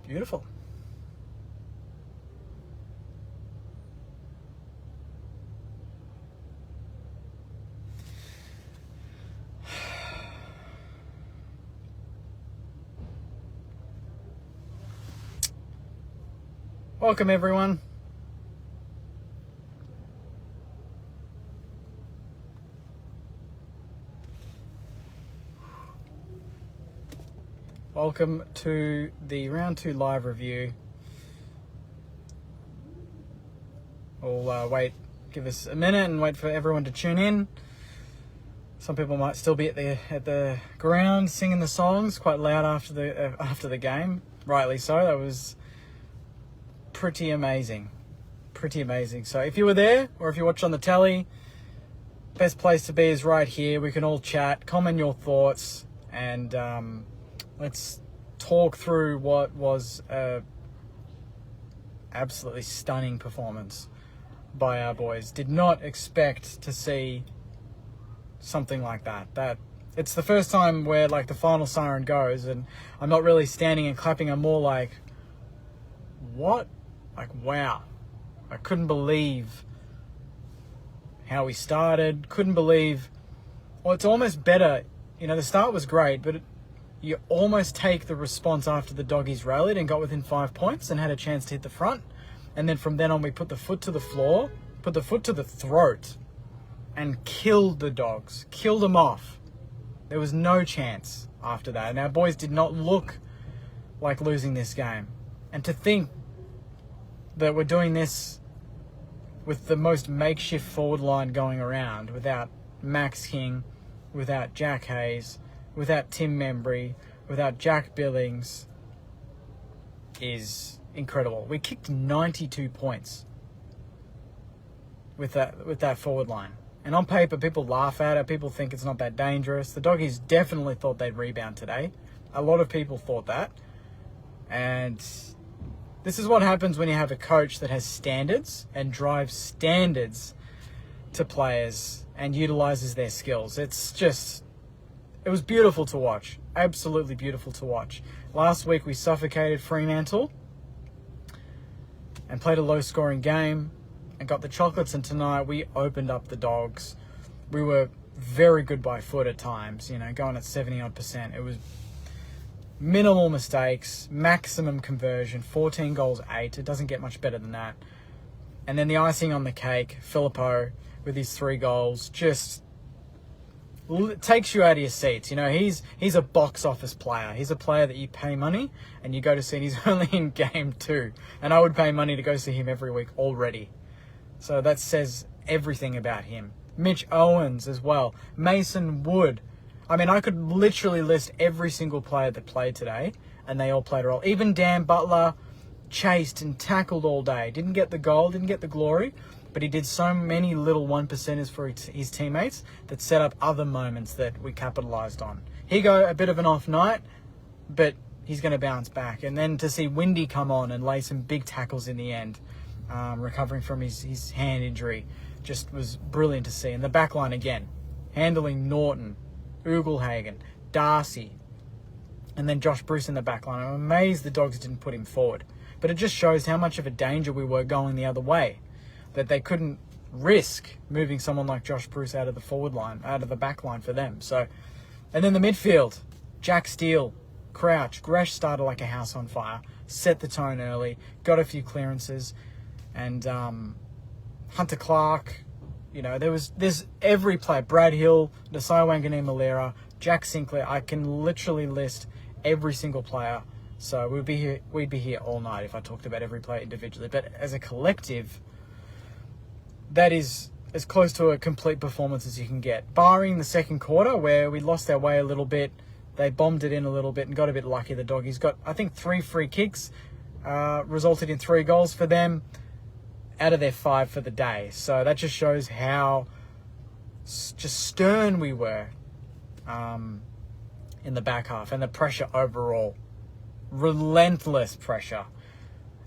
Beautiful. Welcome, everyone. Welcome to the round 2 live review. We'll give us a minute and wait for everyone to tune in. Some people might still be at the ground singing the songs quite loud after the game. Rightly so. That was pretty amazing. So if you were there or if you watched on the telly, best place to be is right here. We can all chat, comment your thoughts, and let's talk through what was a absolutely stunning performance by our boys. Did not expect to see something like that. It's the first time where like the final siren goes and I'm not really standing and clapping. I'm more like, what? Like, wow. I couldn't believe how we started. Couldn't believe... Well, it's almost better. You know, the start was great, but you almost take the response after the doggies rallied and got within 5 points and had a chance to hit the front. And then from then on, we put the foot to the floor, put the foot to the throat, and killed the dogs. Killed them off. There was no chance after that. And our boys did not look like losing this game. And to think that we're doing this with the most makeshift forward line going around, without Max King, without Jack Hayes, without Tim Membry, without Jack Billings, is incredible. We kicked 92 points with that forward line. And on paper, people laugh at it. People think it's not that dangerous. The doggies definitely thought they'd rebound today. A lot of people thought that. And this is what happens when you have a coach that has standards and drives standards to players and utilizes their skills. It was beautiful to watch. Absolutely beautiful to watch. Last week we suffocated Fremantle and played a low-scoring game and got the chocolates, and tonight we opened up the dogs. We were very good by foot at times, going at 70-odd%. It was minimal mistakes, maximum conversion, 14 goals, 8. It doesn't get much better than that. And then the icing on the cake, Filippo with his 3 goals, just takes you out of your seats. He's a box office player. He's a player that you pay money and you go to see, and he's only in game 2. And I would pay money to go see him every week already. So that says everything about him. Mitch Owens as well. Mason Wood. I mean, I could literally list every single player that played today, and they all played a role. Even Dan Butler chased and tackled all day. Didn't get the goal, didn't get the glory, but he did so many little 1%ers for his teammates that set up other moments that we capitalised on. Higo, a bit of an off night, but he's going to bounce back. And then to see Windy come on and lay some big tackles in the end, recovering from his hand injury, just was brilliant to see. And the back line again, handling Norton, Ugelhagen, Darcy, and then Josh Bruce in the back line. I'm amazed the Dogs didn't put him forward. But it just shows how much of a danger we were going the other way, that they couldn't risk moving someone like Josh Bruce out of the forward line, out of the back line for them. So, and then the midfield, Jack Steele, Crouch, Gresh started like a house on fire, set the tone early, got a few clearances, and Hunter Clark, there's every player, Brad Hill, Nasai Wanganeen-Malera, Jack Sinclair. I can literally list every single player. So we'd be here all night if I talked about every player individually. But as a collective, that is as close to a complete performance as you can get. Barring the second quarter where we lost our way a little bit, they bombed it in a little bit and got a bit lucky. The Doggies got, I think, 3 free kicks, resulted in 3 goals for them out of their 5 for the day. So that just shows how just stern we were in the back half, and the pressure overall. Relentless pressure.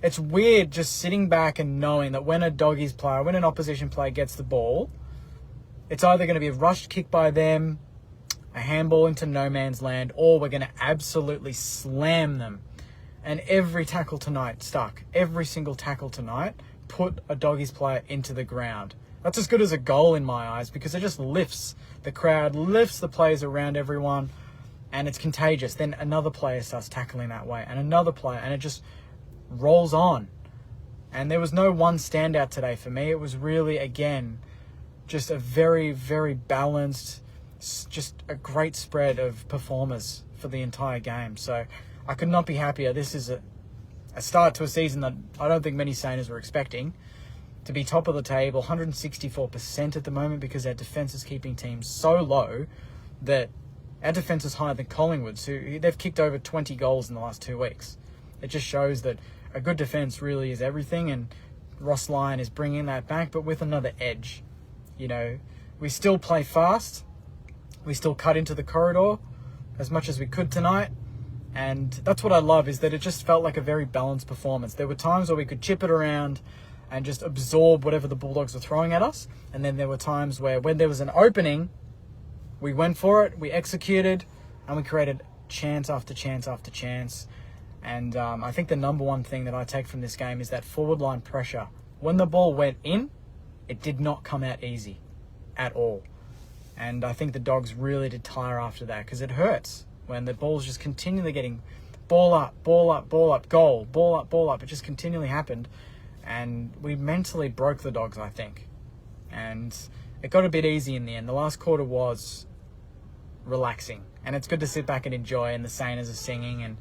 It's weird just sitting back and knowing that when an opposition player gets the ball, it's either going to be a rushed kick by them, a handball into no man's land, or we're going to absolutely slam them And every tackle tonight stuck. Every single tackle tonight put a Doggies player into the ground. That's as good as a goal in my eyes, because it just lifts the crowd, lifts the players around everyone, and it's contagious. Then another player starts tackling that way, and another player, and it just rolls on. And there was no one standout today for me. It was really, again, just a very, very balanced, just a great spread of performers for the entire game. So I could not be happier. This is a start to a season that I don't think many Sainers were expecting. To be top of the table, 164% at the moment, because our defence is keeping teams so low that our defence is higher than Collingwood's, who they've kicked over 20 goals in the last 2 weeks. It just shows that a good defence really is everything, and Ross Lyon is bringing that back, but with another edge. You know, we still play fast. We still cut into the corridor as much as we could tonight. And that's what I love, is that it just felt like a very balanced performance. There were times where we could chip it around and just absorb whatever the Bulldogs were throwing at us. And then there were times where, when there was an opening, we went for it, we executed, and we created chance after chance after chance. And I think the number one thing that I take from this game is that forward line pressure. When the ball went in, it did not come out easy at all. And I think the Dogs really did tire after that, because it hurts when the ball's just continually getting ball up, ball up, ball up, goal, ball up, ball up. It just continually happened. And we mentally broke the Dogs, I think. And it got a bit easy in the end. The last quarter was relaxing. And it's good to sit back and enjoy. And the Sainers are singing and,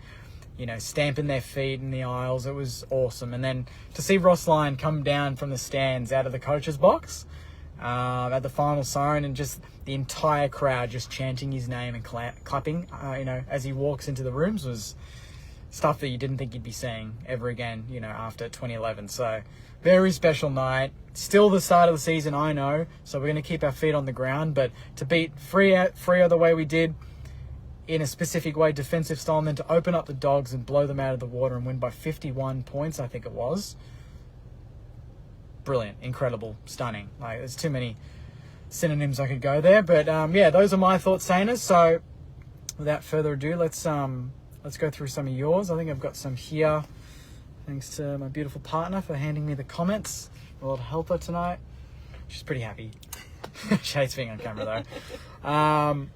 you know, stamping their feet in the aisles. It was awesome. And then to see Ross Lyon come down from the stands out of the coach's box at the final siren, and just the entire crowd just chanting his name and clapping, you know, as he walks into the rooms, was stuff that you didn't think you'd be seeing ever again, you know, after 2011. So, very special night. Still the start of the season, I know, so we're going to keep our feet on the ground, but to beat Freo the way we did, in a specific way, defensive style, and then to open up the Dogs and blow them out of the water and win by 51 points, I think it was. Brilliant, incredible, stunning. Like, there's too many synonyms I could go there, but yeah, those are my thoughts, Sainers. So, without further ado, let's go through some of yours. I think I've got some here. Thanks to my beautiful partner for handing me the comments. A little helper tonight. She's pretty happy. She hates being on camera though.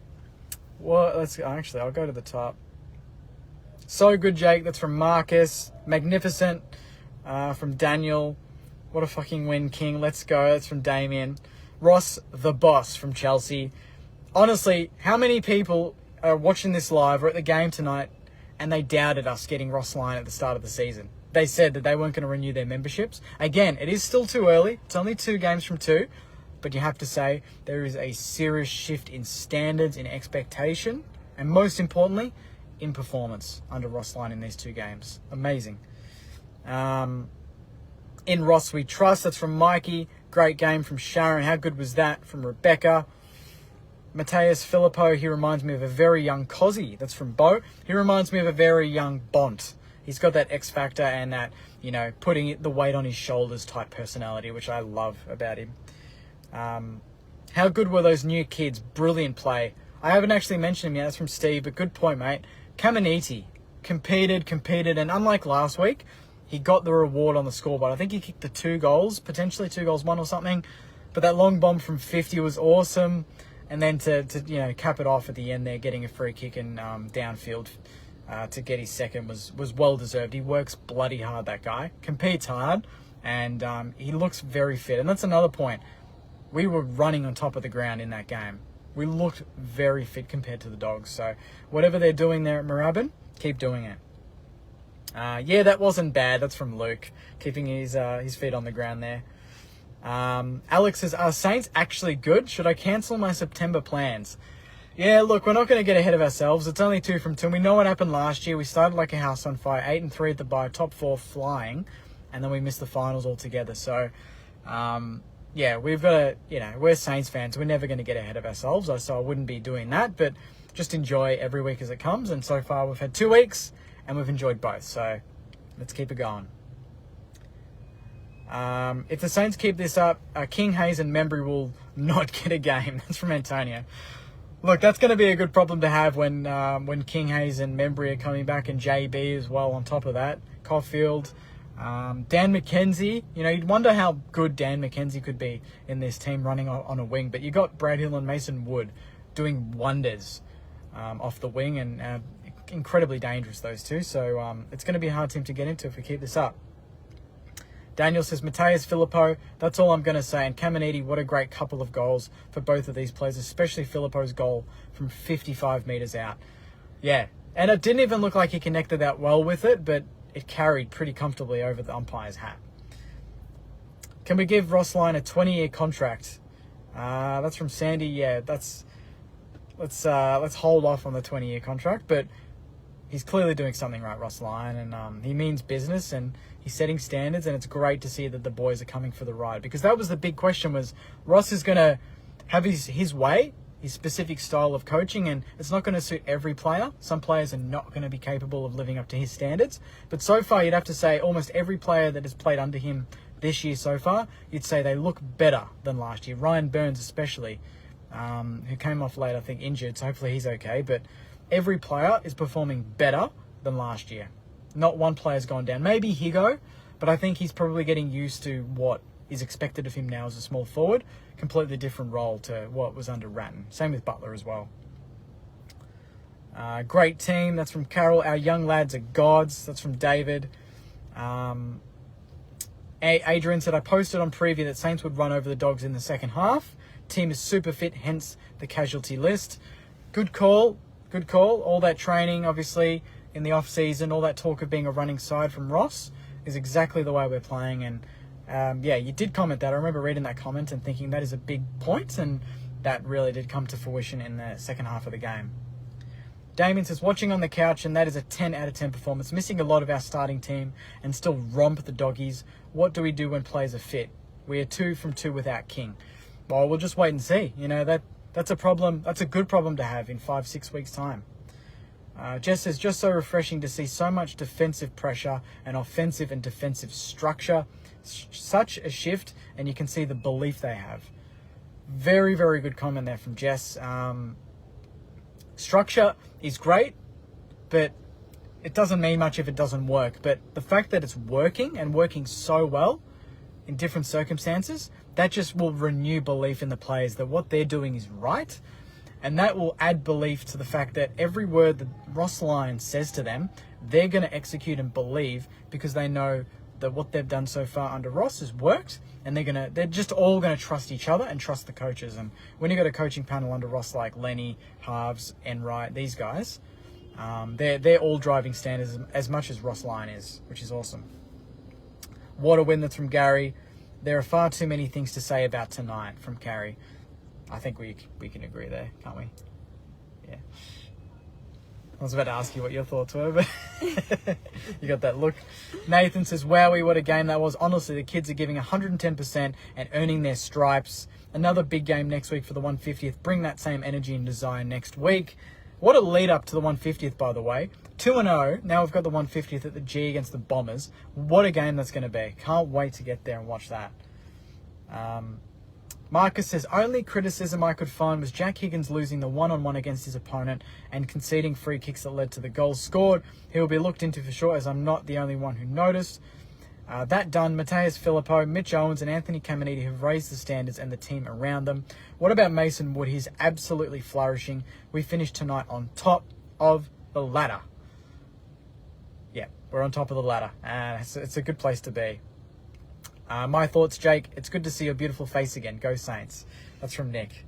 Well, I'll go to the top. So good, Jake. That's from Marcus. Magnificent. From Daniel. What a fucking win, King. Let's go. That's from Damien. Ross, the boss, from Chelsea. Honestly, how many people are watching this live or at the game tonight and they doubted us getting Ross Lyon at the start of the season? They said that they weren't going to renew their memberships. Again, it is still too early. It's only 2 games from 2. But you have to say there is a serious shift in standards, in expectation, and most importantly, in performance under Ross Lyon in these 2 games. Amazing. In Ross we trust. That's from Mikey. Great game from Sharon. How good was that? From Rebecca. Mateus Filippo, he reminds me of a very young Cozzy. That's from Bo. He reminds me of a very young Bont. He's got that X factor and that, you know, putting the weight on his shoulders type personality, which I love about him. How good were those new kids? Brilliant play. I haven't actually mentioned him yet. That's from Steve, but good point, mate. Caminiti competed, and unlike last week, he got the reward on the scoreboard. I think he kicked the 2 goals, potentially 2 goals, 1 or something. But that long bomb from 50 was awesome. And then to you know, cap it off at the end there, getting a free kick and downfield to get his second was well deserved. He works bloody hard, that guy. Competes hard, and he looks very fit. And that's another point. We were running on top of the ground in that game. We looked very fit compared to the Dogs. So whatever they're doing there at Moorabbin, keep doing it. Yeah, that wasn't bad. That's from Luke, keeping his feet on the ground there. Alex says, are Saints actually good? Should I cancel my September plans? Yeah, look, we're not going to get ahead of ourselves. It's only 2 from 2. We know what happened last year. We started like a house on fire, 8-3 at the bye, top 4 flying, and then we missed the finals altogether. So, yeah, we've got to, you know, we're Saints fans. We're never going to get ahead of ourselves, so I wouldn't be doing that, but just enjoy every week as it comes. And so far, we've had 2 weeks, and we've enjoyed both. So, let's keep it going. If the Saints keep this up, King, Hayes and Membry will not get a game. That's from Antonio. Look, that's going to be a good problem to have when King Hayes and Membry are coming back, and JB as well on top of that. Caulfield, Dan McKenzie. You know, you'd wonder how good Dan McKenzie could be in this team running on a wing. But you got Brad Hill and Mason Wood doing wonders off the wing, and incredibly dangerous, those two. So it's going to be a hard team to get into if we keep this up. Daniel says, Mateus Filippo, that's all I'm going to say. And Caminiti, what a great couple of goals for both of these players, especially Filippo's goal from 55 metres out. Yeah, and it didn't even look like he connected that well with it, but it carried pretty comfortably over the umpire's hat. Can we give Ross Lyon a 20-year contract? That's from Sandy. Yeah, let's hold off on the 20-year contract, but he's clearly doing something right, Ross Lyon, and he means business, and he's setting standards, and it's great to see that the boys are coming for the ride, because that was the big question, was Ross is going to have his way, his specific style of coaching, and it's not going to suit every player. Some players are not going to be capable of living up to his standards, but so far you'd have to say almost every player that has played under him this year so far, you'd say they look better than last year. Ryan Burns especially, who came off late, I think injured, so hopefully he's okay, but every player is performing better than last year. Not one player's gone down. Maybe Higo, but I think he's probably getting used to what is expected of him now as a small forward. Completely different role to what was under Ratton. Same with Butler as well. Great team. That's from Carol. Our young lads are gods. That's from David. Adrian said, I posted on preview that Saints would run over the Dogs in the second half. Team is super fit, hence the casualty list. Good call. Good call. All that training, obviously, in the off-season, all that talk of being a running side from Ross is exactly the way we're playing. And, yeah, you did comment that. I remember reading that comment and thinking that is a big point, and that really did come to fruition in the second half of the game. Damien says, watching on the couch, and that is a 10 out of 10 performance. Missing a lot of our starting team and still romp the Doggies. What do we do when players are fit? We are 2 from 2 without King. Well, we'll just wait and see. You know, that's a problem. That's a good problem to have in 5-6 weeks' time. Jess says, just so refreshing to see so much defensive pressure and offensive and defensive structure. Such a shift, and you can see the belief they have. Very, very good comment there from Jess. Structure is great, but it doesn't mean much if it doesn't work. But the fact that it's working, and working so well in different circumstances, that just will renew belief in the players that what they're doing is right. And that will add belief to the fact that every word that Ross Lyon says to them, they're going to execute and believe, because they know that what they've done so far under Ross has worked, and they're just all going to trust each other and trust the coaches. And when you got a coaching panel under Ross like Lenny, Harves, Enright, these guys, they're all driving standards as much as Ross Lyon is, which is awesome. What a win. That's from Gary. There are far too many things to say about tonight, from Gary. I think we can agree there, can't we? Yeah. I was about to ask you what your thoughts were, but you got that look. Nathan says, wowie, what a game that was. Honestly, the kids are giving 110% and earning their stripes. Another big game next week for the 150th. Bring that same energy and desire next week. What a lead up to the 150th, by the way. 2-0. Now we've got the 150th at the G against the Bombers. What a game that's going to be. Can't wait to get there and watch that. Marcus says, only criticism I could find was Jack Higgins losing the one-on-one against his opponent and conceding free kicks that led to the goals scored. He will be looked into for sure, as I'm not the only one who noticed. That done, Mateus Filippo, Mitch Owens and Anthony Caminiti have raised the standards and the team around them. What about Mason Wood? He's absolutely flourishing. We finished tonight on top of the ladder. Yeah, we're on top of the ladder. It's a good place to be. My thoughts, Jake. It's good to see your beautiful face again. Go Saints. That's from Nick.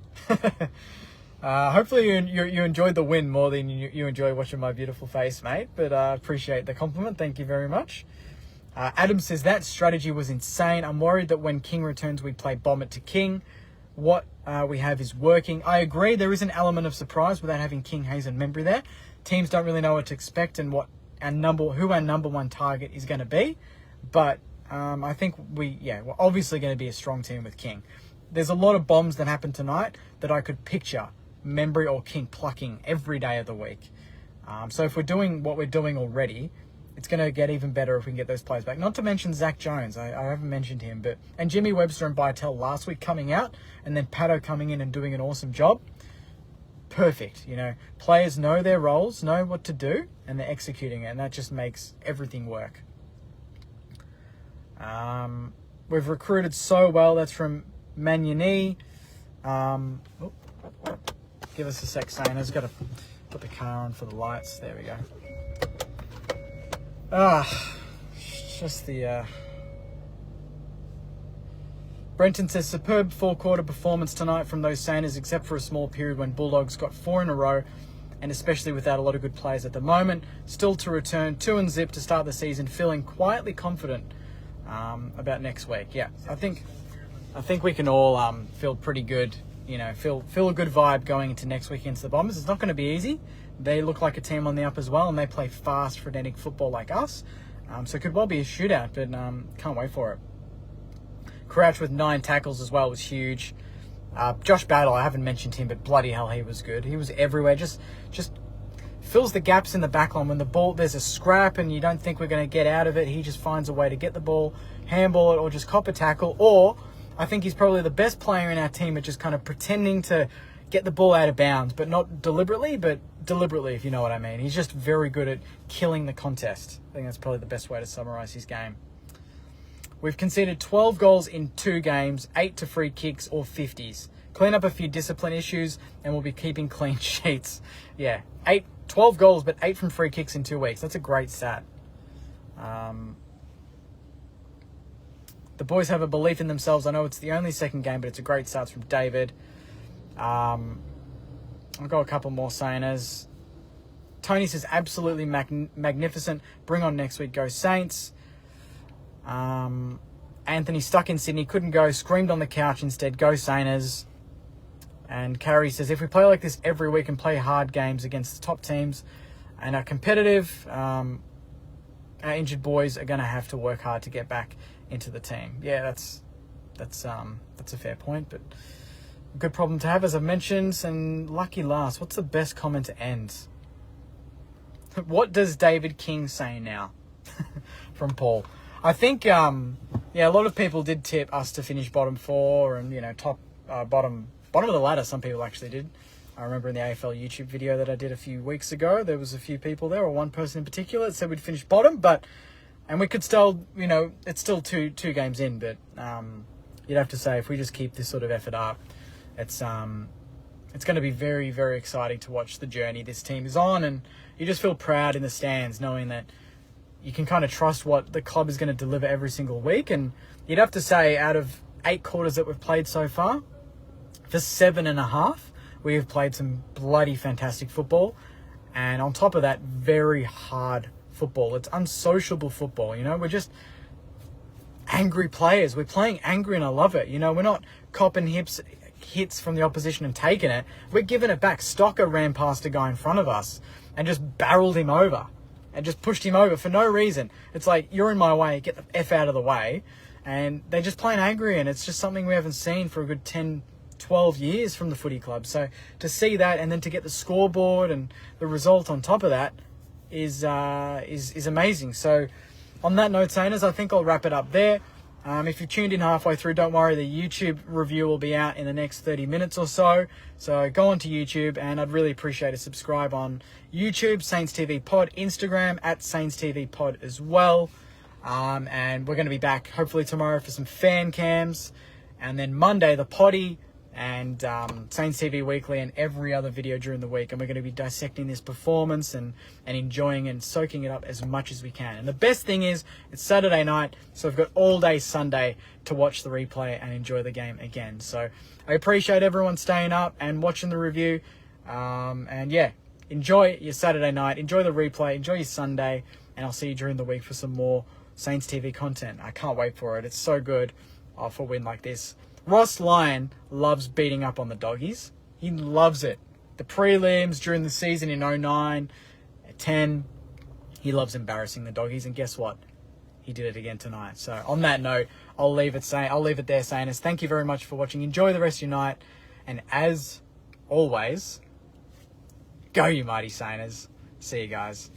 Hopefully you enjoyed the win more than you enjoy watching my beautiful face, mate. But I appreciate the compliment. Thank you very much. Adam says, that strategy was insane. I'm worried that when King returns, we play bomb it to King. What we have is working. I agree. There is an element of surprise without having King, Hayes and Membry there. Teams don't really know what to expect and who our number one target is going to be. But I think we're obviously going to be a strong team with King. There's a lot of bombs that happened tonight that I could picture Membry or King plucking every day of the week. So if we're doing what we're doing already, it's going to get even better if we can get those players back. Not to mention Zach Jones. I haven't mentioned him. And Jimmy Webster and Bytel last week coming out, and then Pato coming in and doing an awesome job. perfect. You know, players know their roles, know what to do, and they're executing it, and that just makes everything work. We've recruited so well. That's from Manuni. Give us a sec, Sainers. Got to put the car on for the lights. There we go. Just the... Brenton says, superb four-quarter performance tonight from those Sainers, except for a small period when Bulldogs got 4 in a row, and especially without a lot of good players at the moment. Still to return 2-0 to start the season, feeling quietly confident about next week. Yeah, I think we can all feel pretty good. You know, feel a good vibe going into next week against the Bombers. It's not going to be easy. They look like a team on the up as well, and they play fast, frenetic football like us. So it could well be a shootout, but can't wait for it. Crouch with 9 tackles as well was huge. Josh Battle, I haven't mentioned him, but bloody hell, he was good. He was everywhere. Just fills the gaps in the back line. When the ball, there's a scrap and you don't think we're going to get out of it, he just finds a way to get the ball, handball it, or just cop a tackle. Or I think he's probably the best player in our team at just kind of pretending to get the ball out of bounds, but not deliberately, but deliberately, if you know what I mean. He's just very good at killing the contest. I think that's probably the best way to summarise his game. We've conceded 12 goals in 2 games, 8 to free kicks or 50s. Clean up a few discipline issues and we'll be keeping clean sheets. Yeah, 12 goals, but 8 from free kicks in 2 weeks. That's a great stat. The boys have a belief in themselves. I know it's the only second game, but it's a great start from David. I'll go a couple more Sainers. Tony says, absolutely magnificent. Bring on next week. Go Saints. Anthony stuck in Sydney, couldn't go, screamed on the couch instead. Go Sainers. And Carrie says, if we play like this every week and play hard games against the top teams and are competitive, our injured boys are going to have to work hard to get back into the team. Yeah, that's a fair point, but a good problem to have, as I've mentioned. And lucky last, what's the best comment to end? What does David King say now? From Paul. I think, a lot of people did tip us to finish bottom 4 and, top, bottom of the ladder. Some people actually did. I remember in the AFL YouTube video that I did a few weeks ago, there was a few people there, or one person in particular, that said we'd finish bottom, and we could still, it's still two games in, but you'd have to say if we just keep this sort of effort up, it's going to be very, very exciting to watch the journey this team is on, and you just feel proud in the stands knowing that you can kind of trust what the club is going to deliver every single week. And you'd have to say, out of 8 quarters that we've played so far, for 7.5, we have played some bloody fantastic football. And on top of that, very hard football. It's unsociable football, We're just angry players. We're playing angry and I love it. We're not copping hits from the opposition and taking it. We're giving it back. Stocker ran past a guy in front of us and just barreled him over. And just pushed him over for no reason. It's like, you're in my way, get the F out of the way. And they're just playing angry, and it's just something we haven't seen for a good 10, 12 years from the footy club. So to see that, and then to get the scoreboard and the result on top of that is amazing. So on that note, Sainers, I think I'll wrap it up there. If you've tuned in halfway through, don't worry, the YouTube review will be out in the next 30 minutes or so. So go on to YouTube, and I'd really appreciate a subscribe on YouTube, Saints TV Pod, Instagram, at Saints TV Pod as well. And we're going to be back hopefully tomorrow for some fan cams. And then Monday, the potty, and Saints TV Weekly, and every other video during the week. And we're going to be dissecting this performance and enjoying and soaking it up as much as we can. And the best thing is, it's Saturday night, so we've got all day Sunday to watch the replay and enjoy the game again. So I appreciate everyone staying up and watching the review. Enjoy your Saturday night, enjoy the replay, enjoy your Sunday, and I'll see you during the week for some more Saints TV content. I can't wait for it. It's so good for a win like this. Ross Lyon loves beating up on the doggies. He loves it. The prelims during the season in 09, 10, he loves embarrassing the doggies. And guess what? He did it again tonight. So on that note, I'll leave it there, Sainers. Thank you very much for watching. Enjoy the rest of your night. And as always, go you mighty Sainers. See you guys.